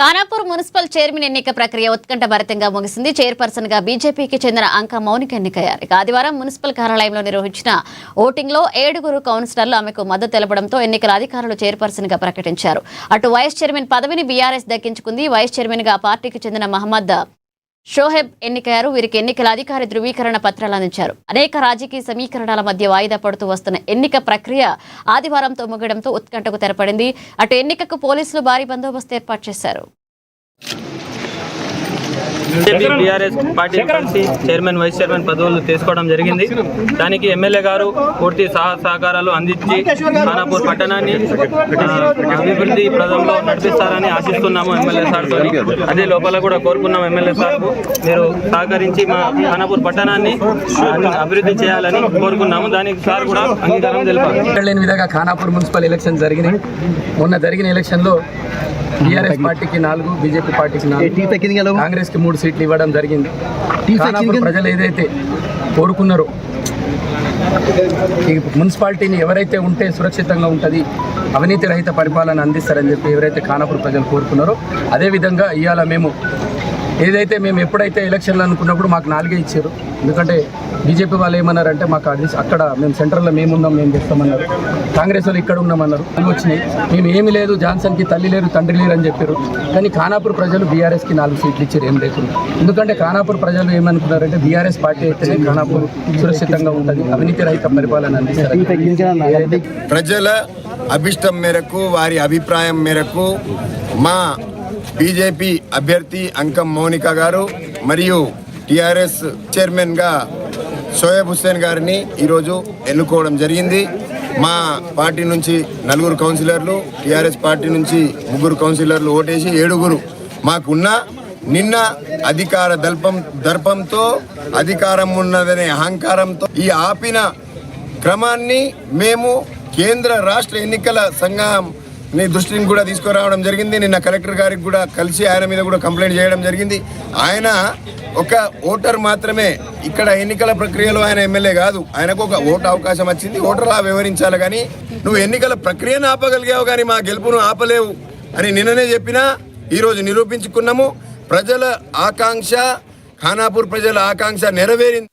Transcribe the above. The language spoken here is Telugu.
ఖానాపూర్ మున్సిపల్ చైర్మన్ ఎన్నిక ప్రక్రియ ఉత్కంఠభరితంగా ముగిసింది. చైర్పర్సన్ గా బీజేపీకి చెందిన అంక మౌనిక ఎన్నికయ్యారు. ఆదివారం మున్సిపల్ కార్యాలయంలో నిర్వహించిన ఓటింగ్ లో 7 కౌన్సిలర్లు ఆమెకు మద్దతు తెలపడంతో ఎన్నికల అధికారులు చైర్పర్సన్ గా ప్రకటించారు. అటు వైస్ చైర్మన్ పదవిని బీఆర్ఎస్ దక్కించుకుంది. వైస్ చైర్మన్ గా పార్టీకి చెందిన మహమ్మద్ షోహెబ్ ఎన్నికయ్యారు. వీరికి ఎన్నికల అధికారి ధృవీకరణ పత్రాలు అందించారు. అనేక రాజకీయ సమీకరణాల మధ్య వాయిదా పడుతూ వస్తున్న ఎన్నిక ప్రక్రియ ఆదివారంతో ముగడంతో ఉత్కంఠకు తెరపడింది. అటు ఎన్నికకు పోలీసులు భారీ బందోబస్తు ఏర్పాటు చేశారు. బీఆర్ఎస్ పార్టీ కలిసి చైర్మన్ వైస్ చైర్మన్ పదవులు తీసుకోవడం జరిగింది. దానికి ఎమ్మెల్యే గారు పూర్తి సహకారాలు అందించి ఖానాపూర్ పట్టణాన్ని అభివృద్ధి ప్రదంలో నడిపిస్తారని ఆశిస్తున్నాము ఎమ్మెల్యే సార్తో. అదే లోపల కూడా కోరుకున్నాం ఎమ్మెల్యే సార్కు మీరు సహకరించి మా ఖానాపూర్ పట్టణాన్ని అభివృద్ధి చేయాలని కోరుకున్నాము. దానికి సార్ కూడా అంగీకారం తెలిపారు. లేని విధంగా ఖానాపూర్ మున్సిపల్ ఎలక్షన్ జరిగినాయి. మొన్న జరిగిన ఎలక్షన్లో టీఆర్ఎస్ పార్టీకి 4, బీజేపీ పార్టీకి 4, కాంగ్రెస్కి 3 సీట్లు ఇవ్వడం జరిగింది. ఖానాపూర్ ప్రజలు ఏదైతే కోరుకున్నారో ఈ మున్సిపాలిటీని ఎవరైతే ఉంటే సురక్షితంగా ఉంటుంది, అవినీతి రహిత పరిపాలన అందిస్తారని చెప్పి ఎవరైతే ఖానాపూర్ ప్రజలు కోరుకున్నారో అదేవిధంగా ఇవాళ ఏదైతే మేము ఎప్పుడైతే ఎలక్షన్లు అనుకున్నప్పుడు మాకు 4 ఇచ్చారు. ఎందుకంటే బీజేపీ వాళ్ళు ఏమన్నారంటే మాకు అక్కడ మేము సెంట్రల్లో మేమున్నాం, మేము చేస్తామన్నారు. కాంగ్రెస్ వాళ్ళు ఇక్కడ ఉన్నామన్నారు. వచ్చినాయి మేము ఏమీ లేదు, జాన్సన్కి తల్లి లేరు తండ్రి లేరు అని చెప్పారు. కానీ ఖానాపూర్ ప్రజలు బీఆర్ఎస్కి 4 సీట్లు ఇచ్చారు ఏం లేకుండా. ఎందుకంటే ఖానాపూర్ ప్రజలు ఏమనుకున్నారంటే బీఆర్ఎస్ పార్టీ అయితేనే ఖానాపూర్ సురక్షితంగా ఉంటుంది, అవినీతి రహిత పరిపాలన అందిస్తారు. ప్రజల అభిష్టం మేరకు వారి అభిప్రాయం మేరకు మా బీజేపీ అభ్యర్థి అంకం మౌనిక గారు మరియు టీఆర్ఎస్ చైర్మన్గా షోయబ్ హుస్సేన్ గారిని ఈరోజు ఎన్నుకోవడం జరిగింది. మా పార్టీ నుంచి 4 కౌన్సిలర్లు, టీఆర్ఎస్ పార్టీ నుంచి 3 కౌన్సిలర్లు ఓటేసి 7 మాకున్న నిన్న అధికార దర్పంతో అధికారం ఉన్నదనే అహంకారంతో ఈ ఆపిన క్రమాన్ని మేము కేంద్ర రాష్ట్ర ఎన్నికల సంఘం దృష్టిని కూడా తీసుకురావడం జరిగింది. నిన్న కలెక్టర్ గారికి కూడా కలిసి ఆయన మీద కూడా కంప్లైంట్ చేయడం జరిగింది. ఆయన ఒక ఓటర్ మాత్రమే, ఇక్కడ ఎన్నికల ప్రక్రియలో ఆయన ఎమ్మెల్యే కాదు. ఆయనకు ఒక ఓటు అవకాశం వచ్చింది, ఓటర్లా వ్యవహరించాలి. కానీ నువ్వు ఎన్నికల ప్రక్రియను ఆపగలిగావు కానీ మా గెలుపును ఆపలేవు అని నిన్ననే చెప్పినా ఈరోజు నిరూపించుకున్నాము. ప్రజల ఆకాంక్ష, ఖానాపూర్ ప్రజల ఆకాంక్ష నెరవేరింది.